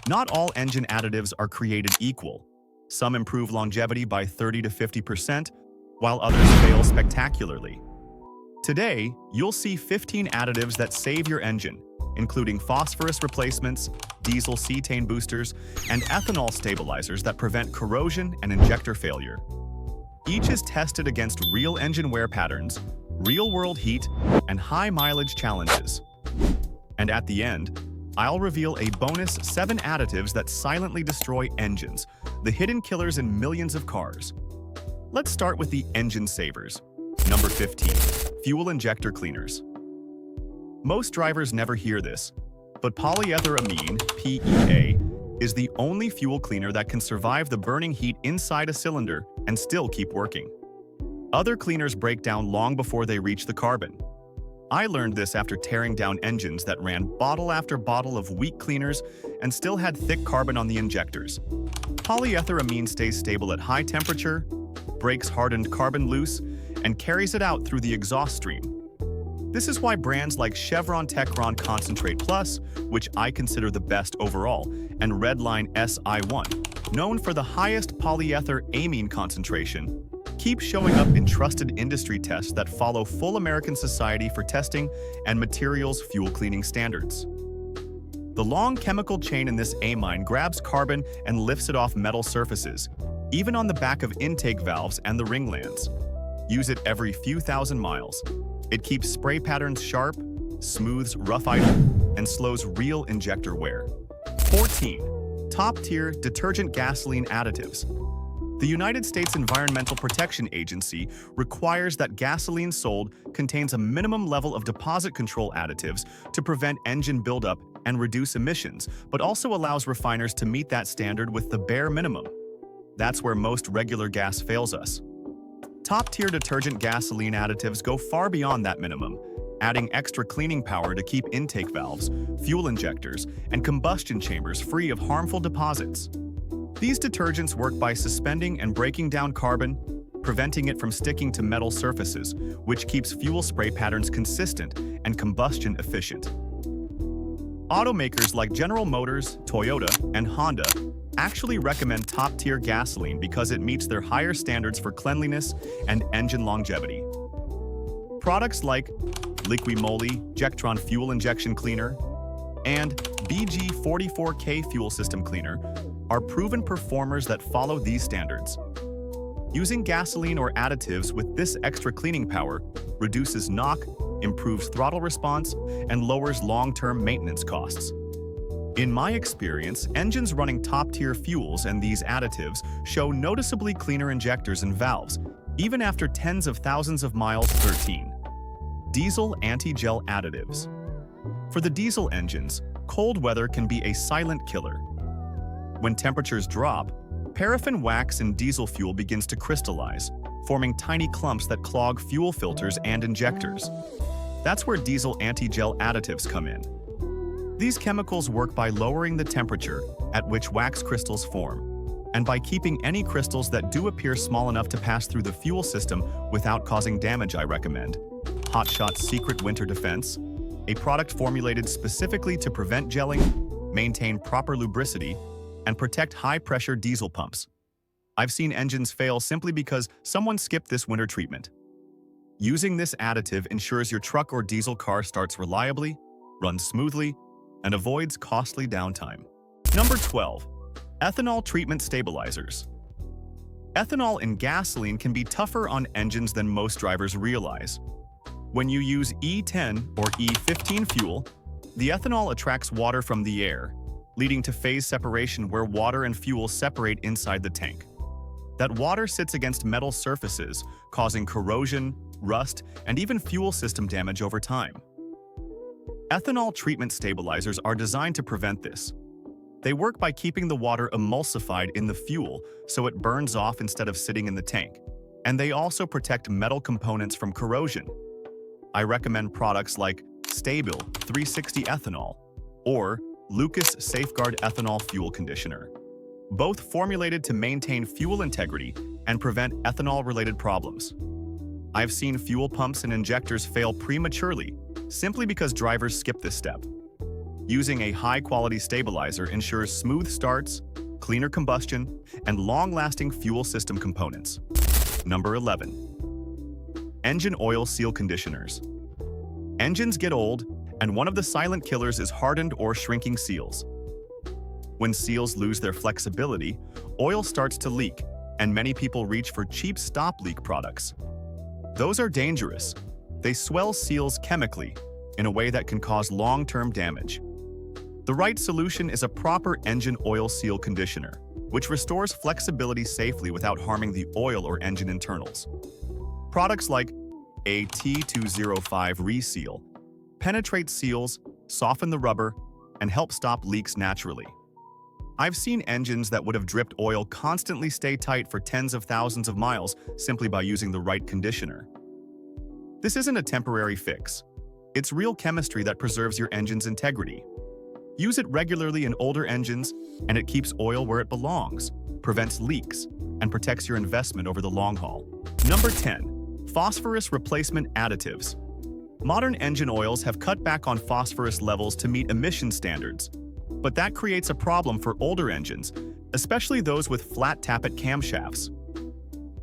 Not all engine additives are created equal. Some improve longevity by 30 to 50%, while others fail spectacularly. Today, you'll see 15 additives that save your engine, including phosphorus replacements, diesel cetane boosters, and ethanol stabilizers that prevent corrosion and injector failure. Each is tested against real engine wear patterns, real-world heat, and high-mileage challenges. And at the end, I'll reveal a bonus 7 additives that silently destroy engines, the hidden killers in millions of cars. Let's start with the engine savers. Number 15, fuel injector cleaners. Most drivers never hear this, but polyetheramine, PEA, is the only fuel cleaner that can survive the burning heat inside a cylinder and still keep working. Other cleaners break down long before they reach the carbon. I learned this after tearing down engines that ran bottle after bottle of weak cleaners and still had thick carbon on the injectors. Polyetheramine stays stable at high temperature, breaks hardened carbon loose, and carries it out through the exhaust stream. This is why brands like Chevron Techron Concentrate Plus, which I consider the best overall, and Redline SI1, known for the highest polyetheramine concentration, keep showing up in trusted industry tests that follow Full American Society for Testing and Materials Fuel Cleaning Standards. The long chemical chain in this amine grabs carbon and lifts it off metal surfaces, even on the back of intake valves and the ringlands. Use it every few thousand miles. It keeps spray patterns sharp, smooths rough item, and slows real injector wear. 14. Top-tier detergent gasoline additives. The United States Environmental Protection Agency requires that gasoline sold contains a minimum level of deposit control additives to prevent engine buildup and reduce emissions, but also allows refiners to meet that standard with the bare minimum. That's where most regular gas fails us. Top-tier detergent gasoline additives go far beyond that minimum, adding extra cleaning power to keep intake valves, fuel injectors, and combustion chambers free of harmful deposits. These detergents work by suspending and breaking down carbon, preventing it from sticking to metal surfaces, which keeps fuel spray patterns consistent and combustion efficient. Automakers like General Motors, Toyota, and Honda actually recommend top-tier gasoline because it meets their higher standards for cleanliness and engine longevity. Products like Liqui-Moly Jectron Fuel Injection Cleaner and BG44K Fuel System Cleaner are proven performers that follow these standards. Using gasoline or additives with this extra cleaning power reduces knock, improves throttle response, and lowers long-term maintenance costs. In my experience, engines running top-tier fuels and these additives show noticeably cleaner injectors and valves, even after tens of thousands of miles. 13. Diesel anti-gel additives. For the diesel engines, cold weather can be a silent killer. When temperatures drop, paraffin wax in diesel fuel begins to crystallize, forming tiny clumps that clog fuel filters and injectors. That's where diesel anti-gel additives come in. These chemicals work by lowering the temperature at which wax crystals form, and by keeping any crystals that do appear small enough to pass through the fuel system without causing damage. I recommend Hotshot's Secret Winter Defense, a product formulated specifically to prevent gelling, maintain proper lubricity, and protect high-pressure diesel pumps. I've seen engines fail simply because someone skipped this winter treatment. Using this additive ensures your truck or diesel car starts reliably, runs smoothly, and avoids costly downtime. Number 12. Ethanol treatment stabilizers. Ethanol in gasoline can be tougher on engines than most drivers realize. When you use E10 or E15 fuel, the ethanol attracts water from the air, leading to phase separation where water and fuel separate inside the tank. That water sits against metal surfaces, causing corrosion, rust, and even fuel system damage over time. Ethanol treatment stabilizers are designed to prevent this. They work by keeping the water emulsified in the fuel so it burns off instead of sitting in the tank. And they also protect metal components from corrosion. I recommend products like Stabil 360 Ethanol or Lucas Safeguard Ethanol Fuel Conditioner, both formulated to maintain fuel integrity and prevent ethanol-related problems. I've seen fuel pumps and injectors fail prematurely simply because drivers skip this step. Using a high-quality stabilizer ensures smooth starts, cleaner combustion, and long-lasting fuel system components. Number 11. Engine oil seal conditioners. Engines get old, and one of the silent killers is hardened or shrinking seals. When seals lose their flexibility, oil starts to leak, and many people reach for cheap stop-leak products. Those are dangerous. They swell seals chemically in a way that can cause long-term damage. The right solution is a proper engine oil seal conditioner, which restores flexibility safely without harming the oil or engine internals. Products like a T205 Reseal penetrate seals, soften the rubber, and help stop leaks naturally. I've seen engines that would have dripped oil constantly stay tight for tens of thousands of miles simply by using the right conditioner. This isn't a temporary fix. It's real chemistry that preserves your engine's integrity. Use it regularly in older engines, and it keeps oil where it belongs, prevents leaks, and protects your investment over the long haul. Number 10. Phosphorus replacement additives. Modern engine oils have cut back on phosphorus levels to meet emission standards, but that creates a problem for older engines, especially those with flat tappet camshafts.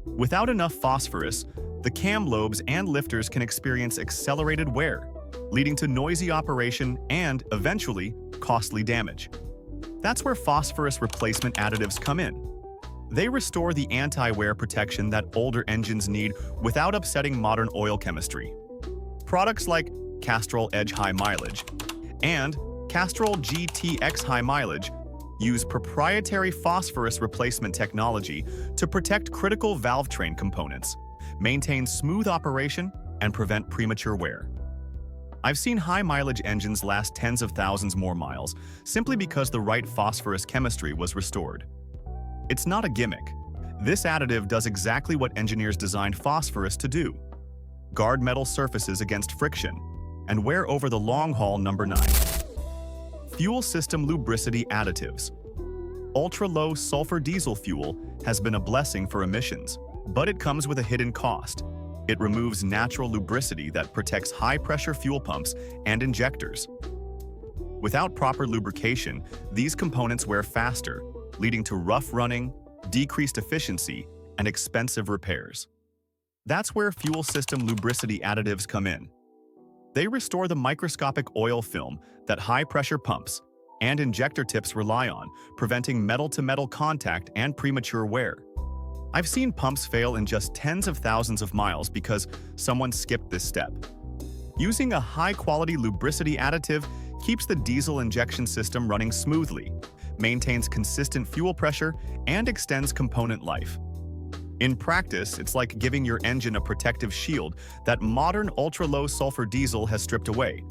Without enough phosphorus, the cam lobes and lifters can experience accelerated wear, leading to noisy operation and, eventually, costly damage. That's where phosphorus replacement additives come in. They restore the anti-wear protection that older engines need without upsetting modern oil chemistry. Products like Castrol Edge High Mileage and Castrol GTX High Mileage use proprietary phosphorus replacement technology to protect critical valve train components, maintain smooth operation, and prevent premature wear. I've seen high-mileage engines last tens of thousands more miles simply because the right phosphorus chemistry was restored. It's not a gimmick. This additive does exactly what engineers designed phosphorus to do: guard metal surfaces against friction and wear over the long haul. Number 9. Fuel system lubricity additives. Ultra-low sulfur diesel fuel has been a blessing for emissions, but it comes with a hidden cost. It removes natural lubricity that protects high-pressure fuel pumps and injectors. Without proper lubrication, these components wear faster, leading to rough running, decreased efficiency, and expensive repairs. That's where fuel system lubricity additives come in. They restore the microscopic oil film that high-pressure pumps and injector tips rely on, preventing metal-to-metal contact and premature wear. I've seen pumps fail in just tens of thousands of miles because someone skipped this step. Using a high-quality lubricity additive keeps the diesel injection system running smoothly, maintains consistent fuel pressure, and extends component life. In practice, it's like giving your engine a protective shield that modern ultra-low sulfur diesel has stripped away.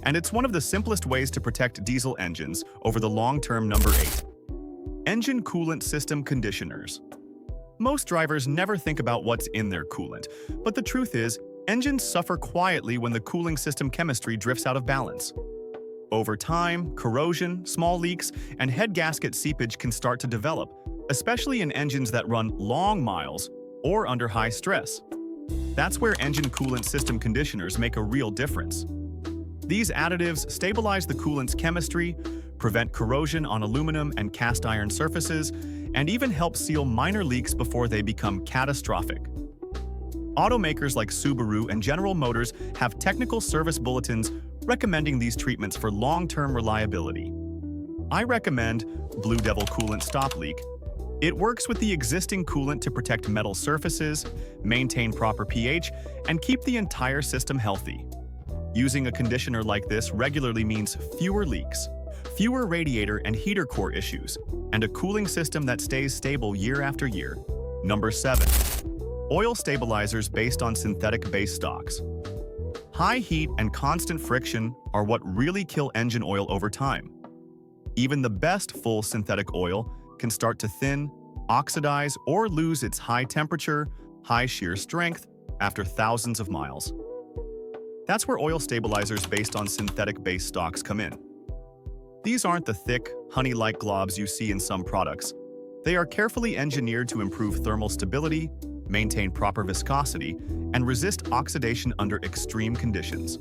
And it's one of the simplest ways to protect diesel engines over the long term. Number 8. Engine coolant system conditioners. Most drivers never think about what's in their coolant, but the truth is, engines suffer quietly when the cooling system chemistry drifts out of balance. Over time, corrosion, small leaks, and head gasket seepage can start to develop, especially in engines that run long miles or under high stress. That's where engine coolant system conditioners make a real difference. These additives stabilize the coolant's chemistry, prevent corrosion on aluminum and cast iron surfaces, and even help seal minor leaks before they become catastrophic. Automakers like Subaru and General Motors have technical service bulletins recommending these treatments for long-term reliability. I recommend Blue Devil Coolant Stop Leak. It works with the existing coolant to protect metal surfaces, maintain proper pH, and keep the entire system healthy. Using a conditioner like this regularly means fewer leaks, fewer radiator and heater core issues, and a cooling system that stays stable year after year. Number 7. Oil stabilizers based on synthetic base stocks. High heat and constant friction are what really kill engine oil over time. Even the best full synthetic oil can start to thin, oxidize, or lose its high temperature, high shear strength after thousands of miles. That's where oil stabilizers based on synthetic base stocks come in. These aren't the thick, honey-like globs you see in some products. They are carefully engineered to improve thermal stability, maintain proper viscosity, and resist oxidation under extreme conditions.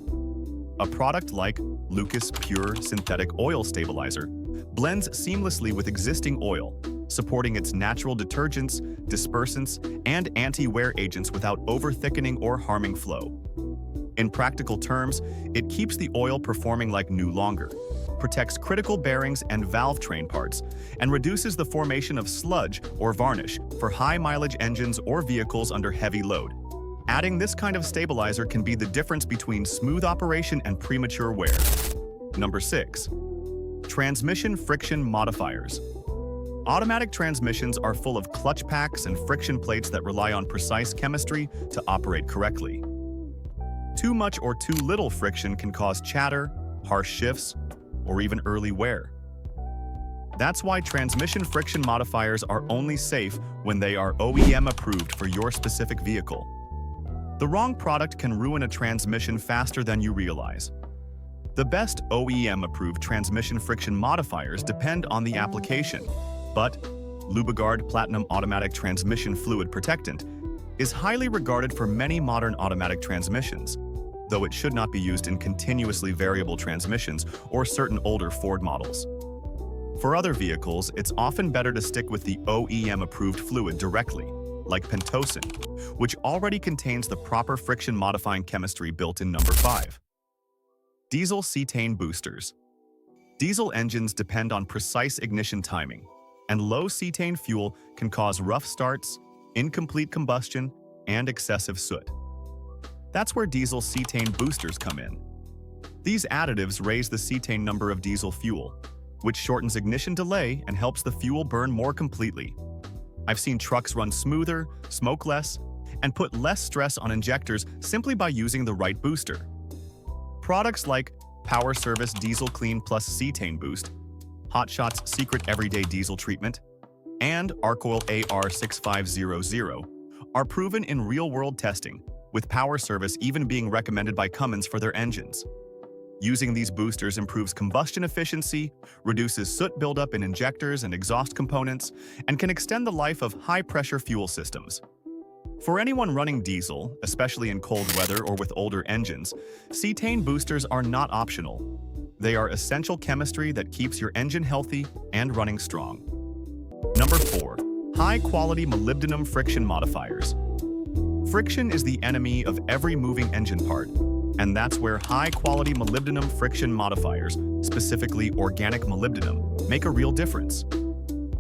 A product like Lucas Pure Synthetic Oil Stabilizer blends seamlessly with existing oil, supporting its natural detergents, dispersants, and anti-wear agents without over-thickening or harming flow. In practical terms, it keeps the oil performing like new longer, protects critical bearings and valve train parts, and reduces the formation of sludge or varnish for high-mileage engines or vehicles under heavy load. Adding this kind of stabilizer can be the difference between smooth operation and premature wear. Number 6. Transmission friction modifiers. Automatic transmissions are full of clutch packs and friction plates that rely on precise chemistry to operate correctly. Too much or too little friction can cause chatter, harsh shifts, or even early wear. That's why transmission friction modifiers are only safe when they are OEM approved for your specific vehicle. The wrong product can ruin a transmission faster than you realize. The best OEM-approved transmission friction modifiers depend on the application, but Lubiguard Platinum Automatic Transmission Fluid Protectant is highly regarded for many modern automatic transmissions, though it should not be used in continuously variable transmissions or certain older Ford models. For other vehicles, it's often better to stick with the OEM-approved fluid directly, like Pentosan, which already contains the proper friction-modifying chemistry built in number 5. Diesel cetane boosters. Diesel engines depend on precise ignition timing, and low cetane fuel can cause rough starts, incomplete combustion, and excessive soot. That's where diesel cetane boosters come in. These additives raise the cetane number of diesel fuel, which shortens ignition delay and helps the fuel burn more completely. I've seen trucks run smoother, smoke less, and put less stress on injectors simply by using the right booster. Products like Power Service Diesel Clean Plus Cetane Boost, HotShot's Secret Everyday Diesel Treatment, and Arcoil AR6500 are proven in real-world testing, with Power Service even being recommended by Cummins for their engines. Using these boosters improves combustion efficiency, reduces soot buildup in injectors and exhaust components, and can extend the life of high-pressure fuel systems. For anyone running diesel, especially in cold weather or with older engines, cetane boosters are not optional. They are essential chemistry that keeps your engine healthy and running strong. Number 4. High-quality molybdenum friction modifiers. Friction is the enemy of every moving engine part, and that's where high-quality molybdenum friction modifiers, specifically organic molybdenum, make a real difference.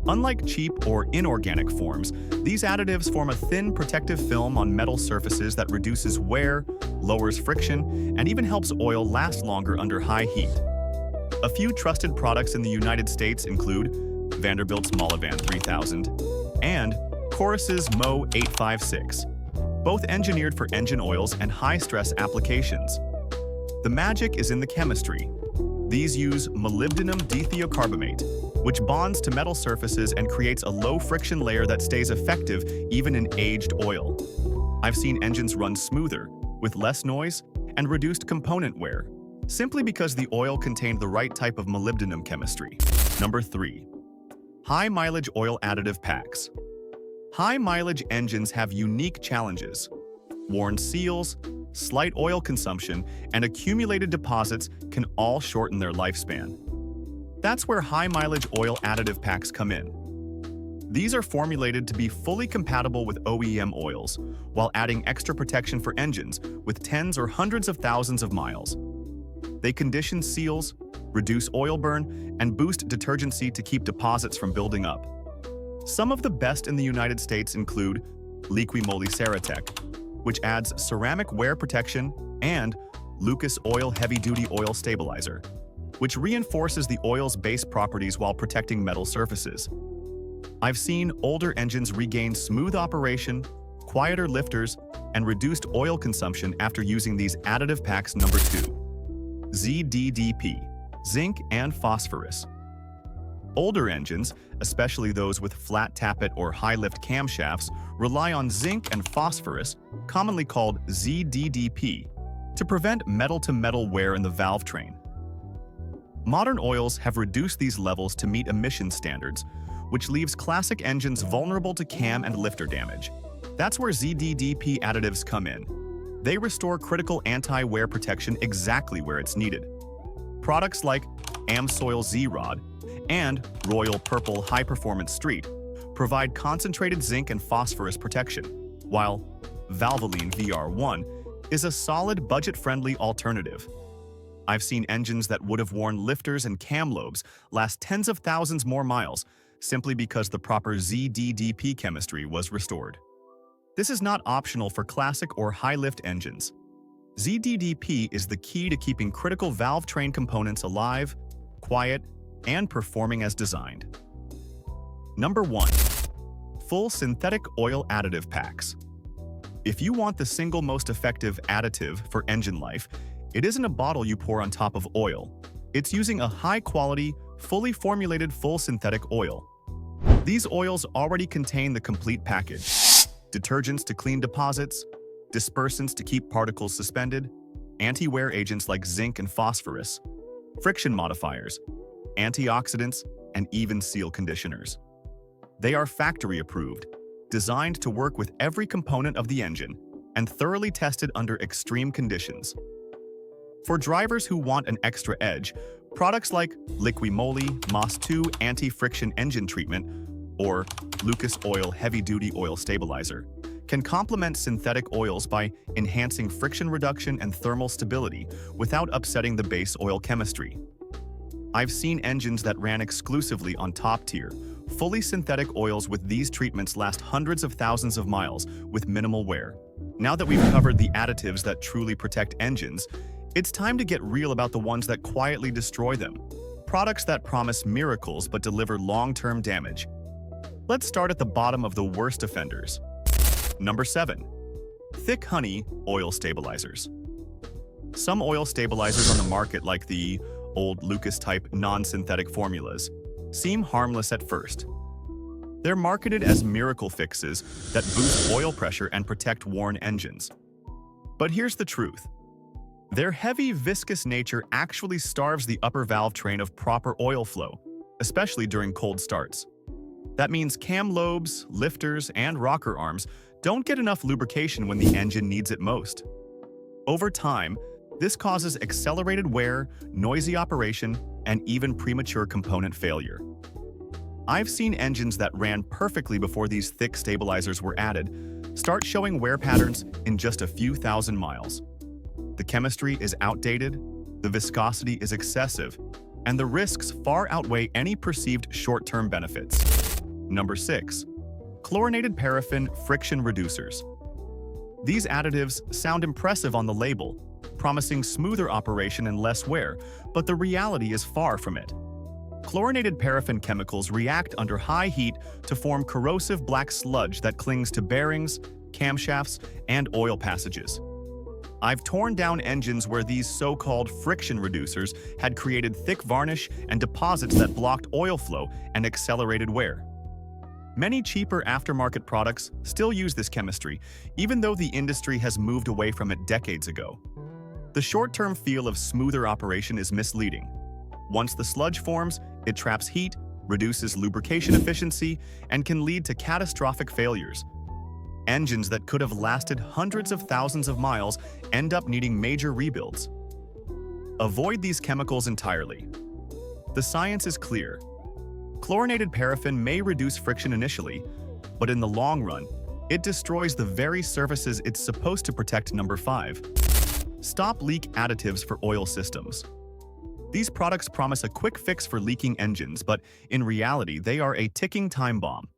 Unlike cheap or inorganic forms, these additives form a thin protective film on metal surfaces that reduces wear, lowers friction, and even helps oil last longer under high heat. A few trusted products in the United States include Vanderbilt's Molivan 3000 and Chorus's Mo 856, both engineered for engine oils and high-stress applications. The magic is in the chemistry. These use molybdenum dithiocarbamate, which bonds to metal surfaces and creates a low-friction layer that stays effective even in aged oil. I've seen engines run smoother, with less noise, and reduced component wear, simply because the oil contained the right type of molybdenum chemistry. Number 3. High-mileage oil additive packs. High-mileage engines have unique challenges. Worn seals, slight oil consumption, and accumulated deposits can all shorten their lifespan. That's where high-mileage oil additive packs come in. These are formulated to be fully compatible with OEM oils, while adding extra protection for engines with tens or hundreds of thousands of miles. They condition seals, reduce oil burn, and boost detergency to keep deposits from building up. Some of the best in the United States include Liquimoly Ceratec, which adds ceramic wear protection, and Lucas Oil Heavy-Duty Oil Stabilizer, which reinforces the oil's base properties while protecting metal surfaces. I've seen older engines regain smooth operation, quieter lifters, and reduced oil consumption after using these additive packs. Number 2. ZDDP, Zinc and Phosphorus. Older engines, especially those with flat tappet or high-lift camshafts, rely on zinc and phosphorus, commonly called ZDDP, to prevent metal-to-metal wear in the valve train. Modern oils have reduced these levels to meet emission standards, which leaves classic engines vulnerable to cam and lifter damage. That's where ZDDP additives come in. They restore critical anti-wear protection exactly where it's needed. Products like Amsoil Z-Rod and Royal Purple High Performance Street provide concentrated zinc and phosphorus protection, while Valvoline VR1 is a solid, budget-friendly alternative. I've seen engines that would have worn lifters and cam lobes last tens of thousands more miles simply because the proper ZDDP chemistry was restored. This is not optional for classic or high-lift engines. ZDDP is the key to keeping critical valve train components alive, quiet, and performing as designed. Number 1. Full synthetic oil additive packs. If you want the single most effective additive for engine life, it isn't a bottle you pour on top of oil. It's using a high-quality, fully formulated full synthetic oil. These oils already contain the complete package: detergents to clean deposits, dispersants to keep particles suspended, anti-wear agents like zinc and phosphorus, friction modifiers, antioxidants, and even seal conditioners. They are factory-approved, designed to work with every component of the engine, and thoroughly tested under extreme conditions. For drivers who want an extra edge, products like Liqui-Moly Moss 2 Anti-Friction Engine Treatment or Lucas Oil Heavy-Duty Oil Stabilizer can complement synthetic oils by enhancing friction reduction and thermal stability without upsetting the base oil chemistry. I've seen engines that ran exclusively on top-tier, fully synthetic oils with these treatments last hundreds of thousands of miles with minimal wear. Now that we've covered the additives that truly protect engines, it's time to get real about the ones that quietly destroy them. Products that promise miracles but deliver long-term damage. Let's start at the bottom of the worst offenders. Number 7. Thick honey oil stabilizers. Some oil stabilizers on the market, like the old Lucas-type non-synthetic formulas, seem harmless at first. They're marketed as miracle fixes that boost oil pressure and protect worn engines. But here's the truth. Their heavy, viscous nature actually starves the upper valve train of proper oil flow, especially during cold starts. That means cam lobes, lifters, and rocker arms don't get enough lubrication when the engine needs it most. Over time, this causes accelerated wear, noisy operation, and even premature component failure. I've seen engines that ran perfectly before these thick stabilizers were added start showing wear patterns in just a few thousand miles. The chemistry is outdated, the viscosity is excessive, and the risks far outweigh any perceived short-term benefits. Number 6. Chlorinated paraffin friction reducers. These additives sound impressive on the label, promising smoother operation and less wear, but the reality is far from it. Chlorinated paraffin chemicals react under high heat to form corrosive black sludge that clings to bearings, camshafts, and oil passages. I've torn down engines where these so-called friction reducers had created thick varnish and deposits that blocked oil flow and accelerated wear. Many cheaper aftermarket products still use this chemistry, even though the industry has moved away from it decades ago. The short-term feel of smoother operation is misleading. Once the sludge forms, it traps heat, reduces lubrication efficiency, and can lead to catastrophic failures. Engines that could have lasted hundreds of thousands of miles end up needing major rebuilds. Avoid these chemicals entirely. The science is clear. Chlorinated paraffin may reduce friction initially, but in the long run, it destroys the very surfaces it's supposed to protect. Number 5. Stop leak additives for oil systems. These products promise a quick fix for leaking engines, but in reality, they are a ticking time bomb.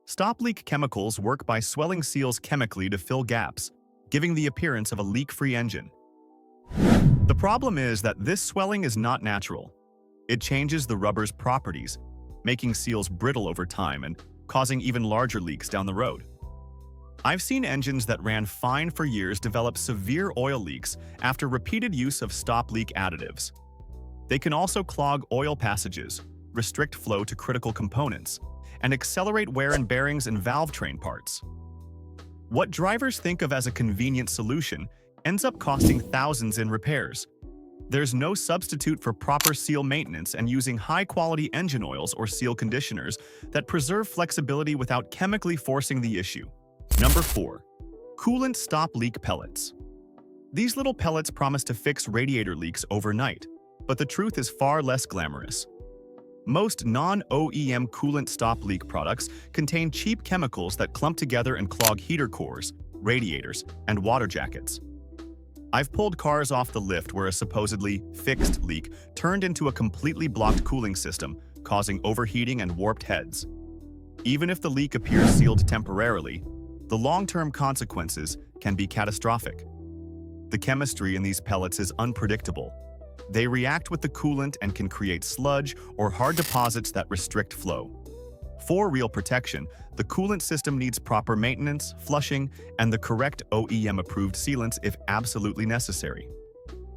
Stop leak chemicals work by swelling seals chemically to fill gaps, giving the appearance of a leak-free engine. The problem is that this swelling is not natural. It changes the rubber's properties, making seals brittle over time and causing even larger leaks down the road. I've seen engines that ran fine for years develop severe oil leaks after repeated use of stop leak additives. They can also clog oil passages, restrict flow to critical components, and accelerate wear in bearings and valve train parts. What drivers think of as a convenient solution ends up costing thousands in repairs. There's no substitute for proper seal maintenance and using high-quality engine oils or seal conditioners that preserve flexibility without chemically forcing the issue. Number 4. Coolant stop leak pellets. These little pellets promise to fix radiator leaks overnight, but the truth is far less glamorous. Most non-OEM coolant stop leak products contain cheap chemicals that clump together and clog heater cores, radiators, and water jackets. I've pulled cars off the lift where a supposedly fixed leak turned into a completely blocked cooling system, causing overheating and warped heads. Even if the leak appears sealed temporarily, the long-term consequences can be catastrophic. The chemistry in these pellets is unpredictable. They react with the coolant and can create sludge or hard deposits that restrict flow. For real protection, the coolant system needs proper maintenance, flushing, and the correct OEM-approved sealants if absolutely necessary.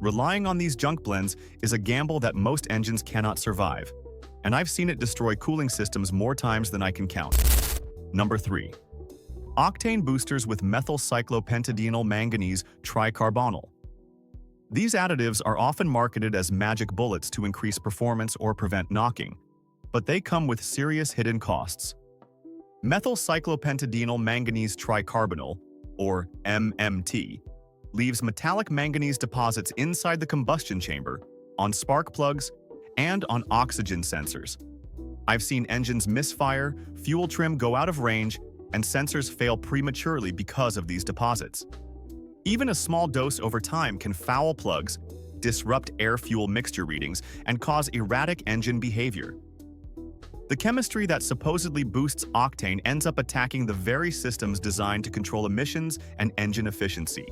Relying on these junk blends is a gamble that most engines cannot survive, and I've seen it destroy cooling systems more times than I can count. Number 3. Octane boosters with methyl cyclopentadienyl manganese tricarbonyl. These additives are often marketed as magic bullets to increase performance or prevent knocking, but they come with serious hidden costs. Methyl cyclopentadienyl manganese tricarbonyl, or MMT, leaves metallic manganese deposits inside the combustion chamber, on spark plugs, and on oxygen sensors. I've seen engines misfire, fuel trim go out of range, and sensors fail prematurely because of these deposits. Even a small dose over time can foul plugs, disrupt air-fuel mixture readings, and cause erratic engine behavior. The chemistry that supposedly boosts octane ends up attacking the very systems designed to control emissions and engine efficiency.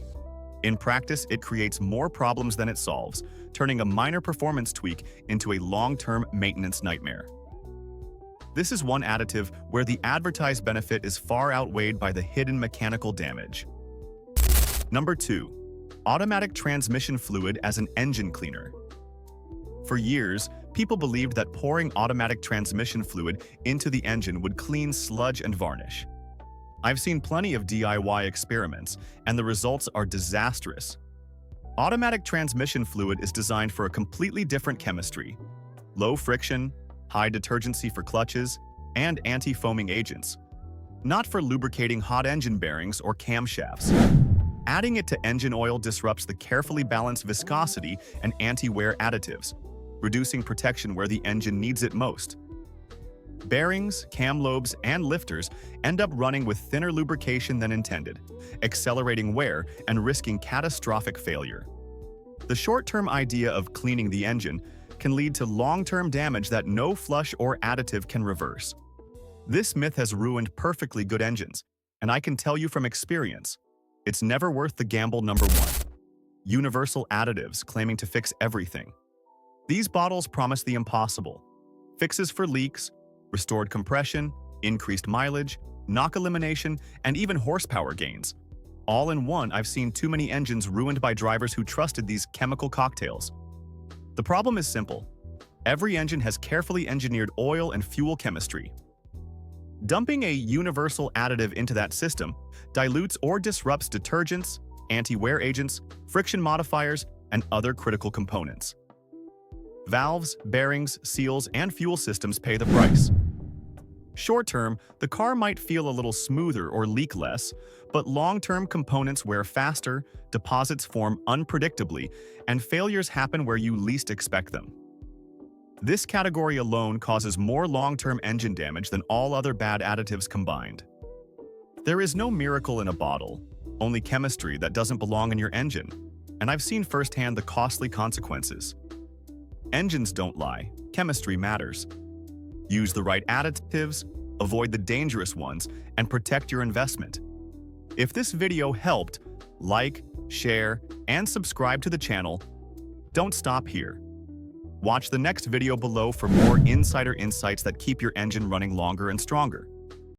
In practice, it creates more problems than it solves, turning a minor performance tweak into a long-term maintenance nightmare. This is one additive where the advertised benefit is far outweighed by the hidden mechanical damage. Number 2. Automatic transmission fluid as an engine cleaner. For years, people believed that pouring automatic transmission fluid into the engine would clean sludge and varnish. I've seen plenty of DIY experiments, and the results are disastrous. Automatic transmission fluid is designed for a completely different chemistry: low friction, high detergency for clutches, and anti-foaming agents, not for lubricating hot engine bearings or camshafts. Adding it to engine oil disrupts the carefully balanced viscosity and anti-wear additives, reducing protection where the engine needs it most. Bearings, cam lobes, and lifters end up running with thinner lubrication than intended, accelerating wear and risking catastrophic failure. The short-term idea of cleaning the engine can lead to long-term damage that no flush or additive can reverse. This myth has ruined perfectly good engines, and I can tell you from experience, it's never worth the gamble. Number 1. Universal additives claiming to fix everything. These bottles promise the impossible: fixes for leaks, restored compression, increased mileage, knock elimination, and even horsepower gains. All in one. I've seen too many engines ruined by drivers who trusted these chemical cocktails. The problem is simple. Every engine has carefully engineered oil and fuel chemistry. Dumping a universal additive into that system dilutes or disrupts detergents, anti-wear agents, friction modifiers, and other critical components. Valves, bearings, seals, and fuel systems pay the price. Short-term, the car might feel a little smoother or leak less, but long-term components wear faster, deposits form unpredictably, and failures happen where you least expect them. This category alone causes more long-term engine damage than all other bad additives combined. There is no miracle in a bottle, only chemistry that doesn't belong in your engine, and I've seen firsthand the costly consequences. Engines don't lie, chemistry matters. Use the right additives, avoid the dangerous ones, and protect your investment. If this video helped, like, share, and subscribe to the channel. Don't stop here. Watch the next video below for more insider insights that keep your engine running longer and stronger.